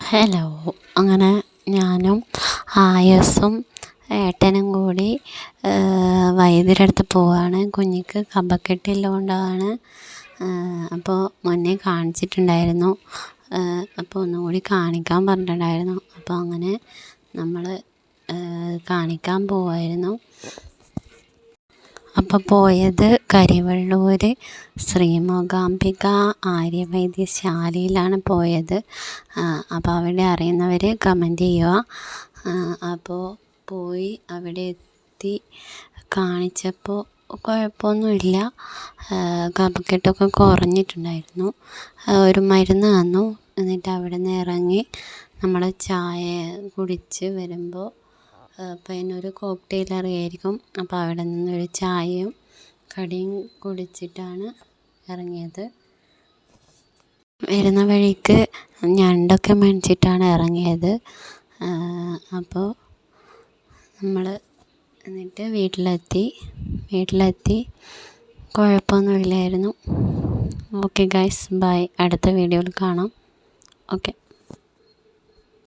Hello. അങ്ങനെ ഞാനും ആയസും ഏട്ടനും കൂടി വൈദ്യരുടെ അടുത്ത് പോവാണ്. കുഞ്ഞിക്ക് കഫക്കെട്ടുള്ളതുകൊണ്ടാണ്. അപ്പോൾ മുന്നേ കാണിച്ചിട്ടുണ്ടായിരുന്നു. അപ്പോൾ ഒന്നുകൂടി കാണിക്കാൻ പറഞ്ഞിട്ടുണ്ടായിരുന്നു. അപ്പോൾ അങ്ങനെ നമ്മൾ കാണിക്കാൻ പോവായിരുന്നു. അപ്പോൾ പോയത് കരിവള്ളൂർ ശ്രീ മൂകാംബിക ആര്യവൈദ്യശാലയിലാണ് പോയത്. അപ്പോൾ അവിടെ അറിയുന്നവർ കമൻറ്റ് ചെയ്യുക. അപ്പോൾ പോയി അവിടെ എത്തി കാണിച്ചപ്പോൾ കുഴപ്പമൊന്നുമില്ല. കഫക്കെട്ടൊക്കെ കുറഞ്ഞിട്ടുണ്ടായിരുന്നു. ഒരു മരുന്ന് തന്നു. എന്നിട്ട് അവിടെ നിന്ന് ഇറങ്ങി നമ്മൾ ചായ കുടിച്ച് വരുമ്പോൾ അപ്പോൾ അതിനൊരു കോക്ടെയിൽ അറിയായിരിക്കും. അപ്പോൾ അവിടെ നിന്നൊരു ചായയും കടിയും കുടിച്ചിട്ടാണ് ഇറങ്ങിയത്. വരുന്ന വഴിക്ക് ഞണ്ടൊക്കെ മേടിച്ചിട്ടാണ് ഇറങ്ങിയത്. അപ്പോൾ നമ്മൾ എന്നിട്ട് വീട്ടിലെത്തി കുഴപ്പമൊന്നുമില്ലായിരുന്നു. Okay guys, by. അടുത്ത വീഡിയോയിൽ കാണാം. ഓക്കെ.